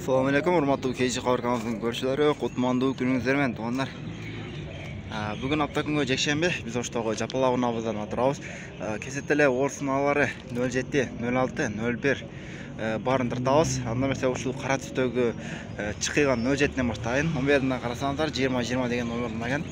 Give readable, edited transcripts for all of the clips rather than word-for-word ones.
Assalamu alaikum, hurmatli KG Xabarkanalımızın görüşçülері, kutmandu gününüzler men tuğanlar. Bugün hafta günü jekşembe biz oştoğu Japalağın nabızdan atırabız. Kesetele orsunalары 07, 06, 01 barındırtabız. Anda mesela uşul qara түстөгү чыккан 07-ден баштайын. Onun yerine qarasаңыздар 20-20 деген номерден ekan.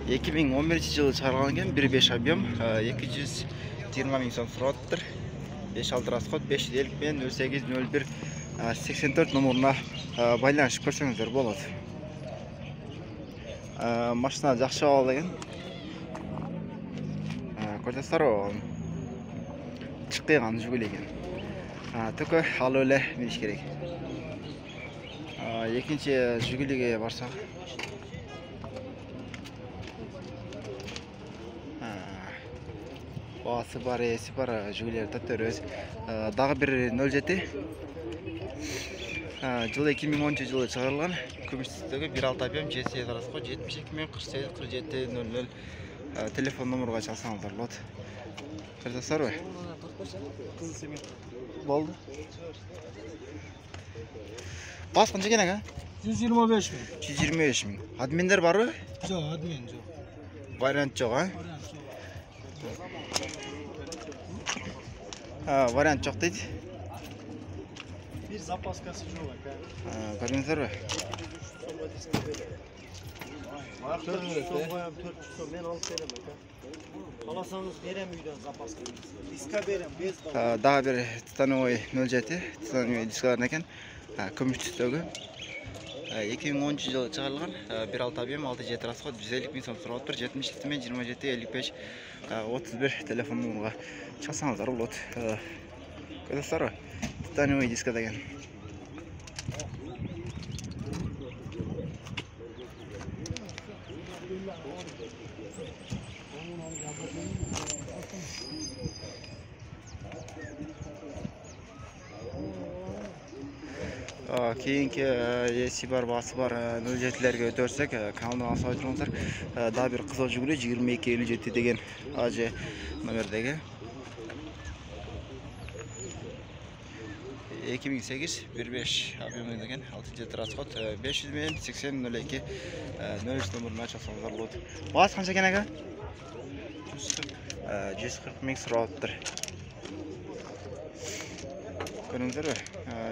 2011 жылы чыгарылган экен, 1.5 объем, 220 миң сом сураттыр. 5-6 расход 550 мен 08-01 84 номеріне байланышып көрсеңіздер болады. Машина жақсы алды екен. Көрсеңіздер шыққан жүгілі екен. Түкі ал өлі меш керек. Екінші жүгіліге барсақ. Басы бар, есі бар, жүгілер тәттөрөз. Дағы бір 07. Жылы 2010 жылы шығарылған. Күміш түстігі 1.6 объем, GSE расход 72 мен 48 47 00 телефон номерға шалсаңыздар болады. Көрсеңіздер бе? Болды. Бас қанша екен аға? 125 мың. 125 мың. Админдер бар бы? Жоқ, админ жоқ. Вариант жоқ, вариант жоқ дейді. Bir zapaskası жоқ ака. Көрдіңіздер бе? 400 сом қоям, 400 сом мен алып берем ака. Қаласаңыз берем үйден запасканы. Диска берем, без дау. Дағы бір титановый 07, титановый дискалар екен. Күміш түстегі. 2010 жылы шығарылған, 1.6 объем, 6-7 расход, 150 миң сом сурап тұр, 77 мен 27 55 31 телефон номерға шалсаңыздар болады. Көрдіңіздер бе? Титановый диска деген. Кейінгі есі бар, басы бар 07-лерге өтерсек, каналдан аса отырыңыздар. Да бір қызыл жүгілі 2257 деген АЖ номердегі. 2008 1.5 объемы деген 6-7 расход 500 мен 80-02 03 номеріне шалсаңыздар болады. Басы қанша екен аға? 140 миң сұрап тұр. Көріңіздер бе?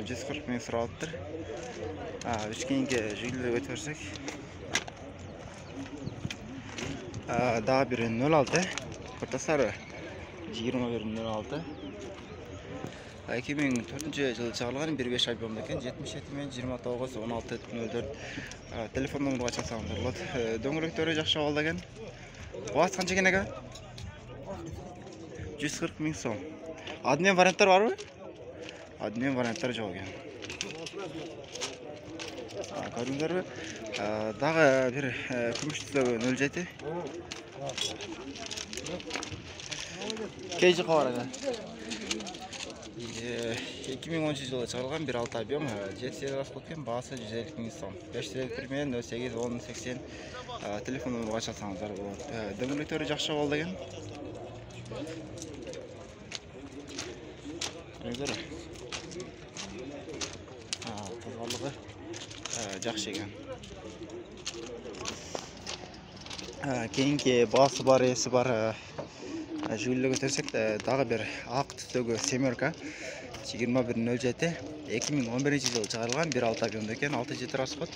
140 миң сұрап тұр. Үшкейінге жүгілер өтірсек. Дағы бір 06. Көртасар бе? 21-06. 2004 жылы шығарылған 1.5 объемда екен, 77 мен 29 16 04 телефон номерға шалсаңыздар болады. Дөңгелектері жақсы алды екен. Басы қанша екен аға? 140 миң сом. Адмен варианттар бар бы? Адмен варианттар жоқ екен. Көрдіңіздер бе? Дағы бір күміш түстегі 07. KG Xabarkanалы. 2010 жылы шығарылған 1.6 объем, GSE расход екен, басы 150 миң сом. 551 мен 08 10 80 телефон номерға шалсаңыздар болады. Дөңгелектері жақсы болды екен. Қозғалығы жақсы екен. Кейінгі басы бар, есі бар жүгілі көтерсек, дағы бір ақ түстегі семерка 2107 2011 жылы шығарылған 1.6 объемда екен, 6-7 расход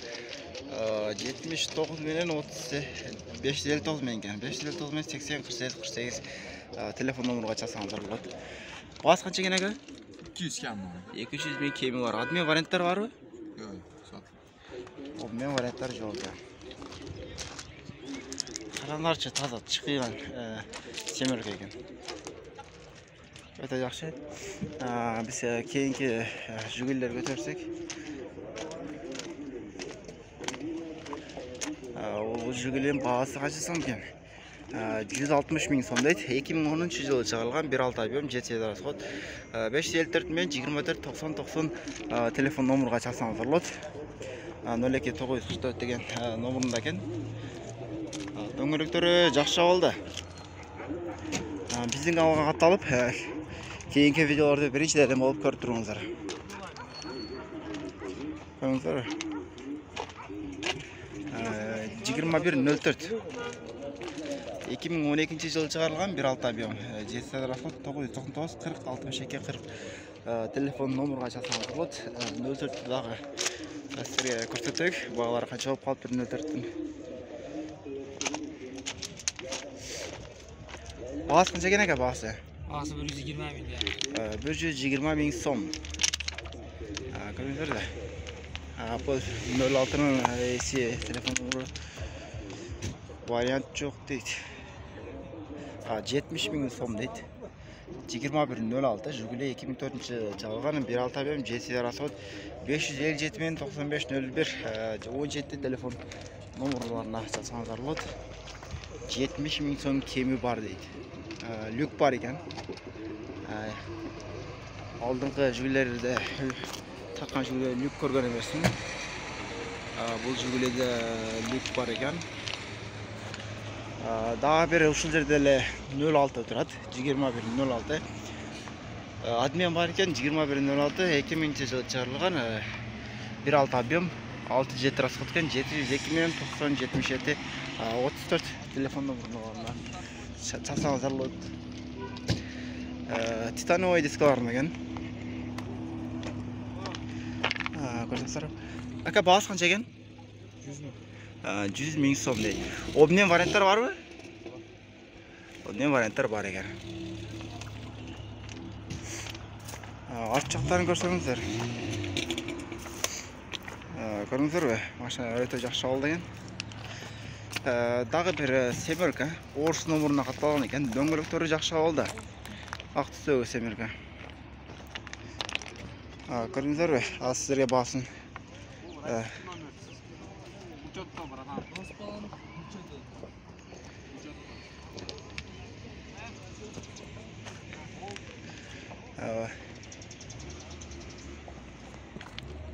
79 менен 559 мен екен, 559 мен 80 47 48 телефон номерға шалсаңыздар болады. Басы қанша екен аға? 200 кем. 200 миң кемі бар. Адмен варианттар бар бы? Жоқ. Адмен варианттар жоқ. Қараңдаршы таза шыққан семерка екен. Өте жақсы. Біз кейінгі жүгілер көтерсек. Ол жүгілен бағасы қанша сом екен? 160 миң сом дейді. 2010 жылы шығарылған 1.6 объем, GSE расход 554 мен 24 90 90 телефон номерға шалсаңыздар болады. 02 944 деген номерінде екен. Дөңгелектері жақсы болды. Біздің алға қатталып, кейінгі видеоларды біріншілерден болып көріп тұрыңыздар. Көріңіздер. 2104. 2012 жылы шығарылған 1.6 объем. GSM расход 999 40 62 40. Телефон номерға жазсаңыз болады. 04-дағы сіздерге көрсетейік. Бағалары қанша болып қалып 04-тің. Бағасы қанша екен екен бағасы? Бағасы 120 мың. 120 мың сом. Көріңіздер де. Бұл 06-ның есі телефон номері вариант жоқ дейді. 70 мың сом дейді. 2106 Жигули 2004 жалған 1.6 объем GSM расход 557 мен 9501 17 телефон номерларына жазсаңыздар болады. 70 мың сом кемі бар дейді. Люк бар екен. Алдыңғы Жигулилерде таққан Жигулилер люк көрген емессің. Бұл Жигулиде люк бар екен. Daha bir ушул жерде 06 турат, 2106. Адмен бар екен 2106 2000 жылы чыгарылган 1.6 объем 67 расход екен 702 мен 9077 34 телефон номерына жазсаңыздар болады. Титановый дискалар екен. Көрсеңіздер. Ака бағасы қанша екен? 100 мың сом дейді. Обмен варианттар бар ма? Обмен варианттар бар екен. Арт жақтарын көрсеңіздер. Көріңіздер бе? Машина өте жақсы алды екен. Дағы бір семерка. Орыс номерына қаталған екен. Дөңгелектері жақсы алды. Ақ түсті семерка. Көріңіздер бе? Аз сіздерге басын.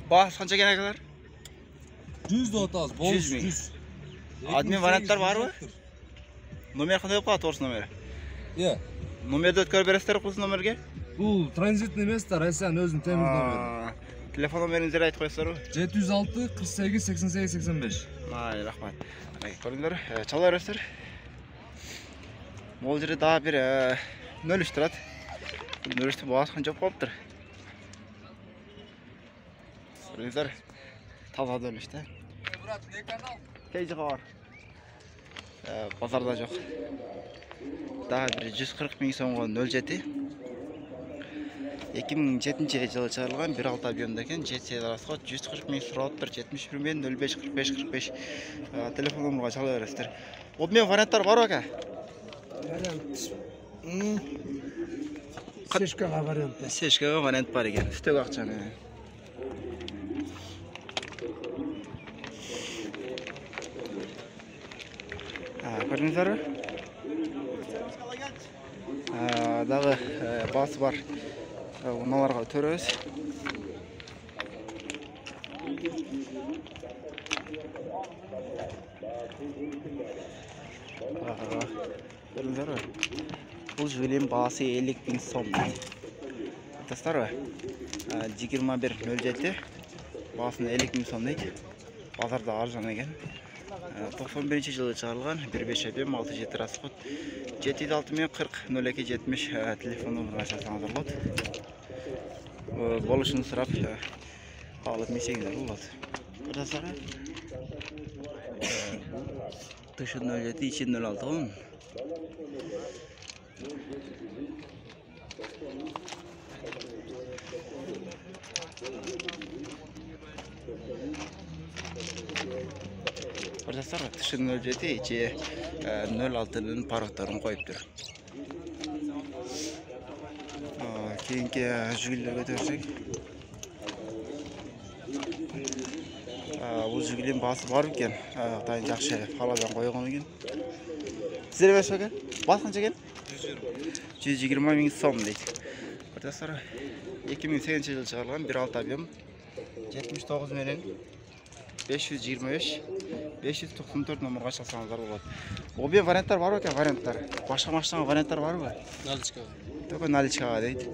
Бағасы қанша екен ағалар? 130, болуш 100. Адмен варианттар бар ма? Номер қандай болып қалады орыс номері? Иә. Номерді өткөріп бересіздер осы номерге? Бұл транзитный место Россияның өзінің темір номері. Телефон номеріңіздерді айтып қойсыздар ма? 706 48 88 85. Рахмат. Көрдіңдер, чала бересіздер. Ол жерде дағы бір 03 тұрады. 03-ті бағасы қанша болып қалыптыр. Көрдіңіздер, таза 03-ті. Брат, не канал? Кей жағы бар. Базарда жоқ. Дағы бір 140 мың сомға 07. 2007 жылы шығарылған 1.6 объемда екен. GSM расход 140 мың сұралып тұр. 71 мен 05 45 45 телефон номерға чала бересіздер. Обмен варианттар бар ма? Вариант. Сешкаға вариант. Сешкаға вариант бар екен. Үстек ақшаны. Көрдіңіздер ме? Дағы басы бар. Оналарға төрөз. Көрдіңіздер ме? Бұл Жигулинің бағасы 50 мың сом. Тастар ма? 2107. Бағасында 50 мың сом дейді. Базарда арзан екен. 91 жылы шығарылған 1.5 объем 67 расход 706 мен 40 02 70 телефон номеріне жазсаңыздар болады. Болушын сұрап алып месеңіздер болады. Көрсеңіздер. Tışı 07 içi 06 oğlum. Arkadaşlar tışı 07 içi 06'nın paroklarını koyuptur. Keyinki Jigulil'e götürsek. Bu Jigulin bası var ekan. Tayin yaxshi haladan qo'ygan ekan. Sizlar berishga? Bas qancha ekan? 120 ming so'm deydi. Arkadaşlar 2008 yılı çıkarılan 1.6 объем 79 menen 525 594 номерға шақырсаңыздар болады. Объем варианттар бар екен, варианттар. Башқа машинаға варианттар бар ма? Наличкаға. Только наличкаға дейді.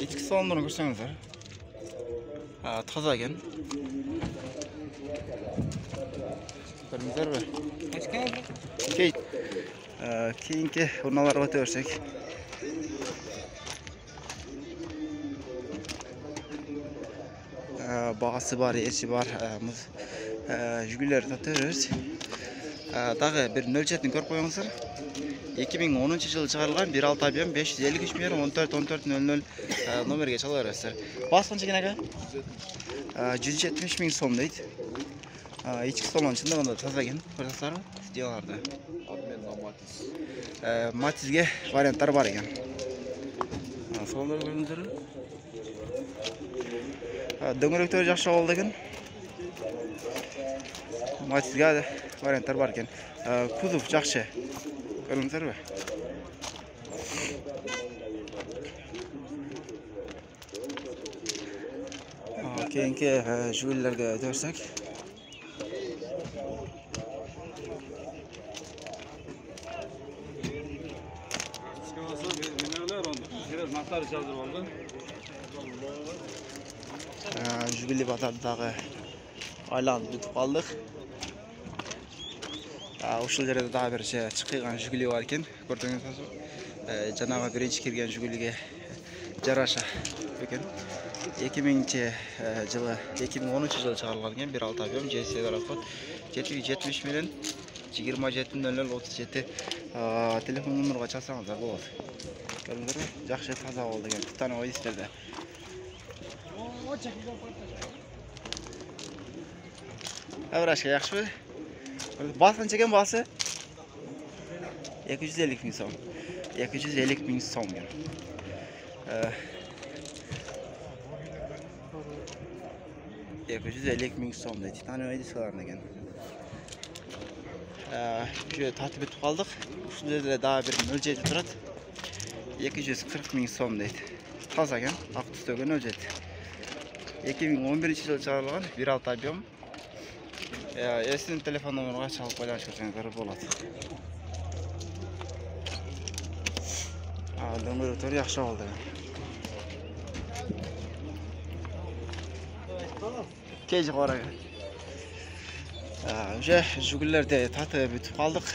Ички салондарын көрсеңіздер. Toza ekan. Ko'rdingizlarmi? Keyingi o'rnalarga o'taversak. Бағасы бар, еші бар, жүгілер татырыз. Дағы бір 07-ні көріп қойыңыздар. 2010 жылы шығарылған 1.6 объем 553 мер 14-14-00 номерге çalarızlar. Bas қанша екен аға? 170 000 сом дейді. İçki solon шындығында таза екен. Көрсеңіздер ме? Стилаларда. Матизге варианттар бар екен. Солондар көріңіздер ме? Дөңгелектері жақсы болды екен. Матизге варианттар бар екен. Кузов жақсы. Көріңіздер бе? Кейінгі жүгілерге өтерсек. Жүгілі батардағы айланып бүтіп қалдық. Ушул жерде дагы бир чыккан жүгүлү бар экен. Көрдүңүзбү? Жанагы биринчи кирген жүгүлүгө жараша экен. 2000 жылы 2010 жылы чыгарылган экен. 1.6 объем GSC тарапы 770 менен 270037 телефон номерге чалсаңыздар болот. Көрдүңүзбү? Жакшы таза болду экен. Тутанып ойдуңуздар. Avrashga yaxshimi? Bas qancha ekan basi? 250 000 so'm. 250 000 so'm. 250 000 so'm deydi. Tanıydı sıralarına ekan. Şu tatip etip kaldık. Şu yerде daha bir ölçeti turadi. 240 000 so'm deydi. Taza ekan, aq tusdagi ölçeti. 2011 жылы чыгарылган 1.6 объем. Эсин телефон номерге чалып байланышсаңыздар болот. Дөңгөлөктөр жакшы болду. Кеж карага. Уже жүгүлөрдө татып бүтүп калдык.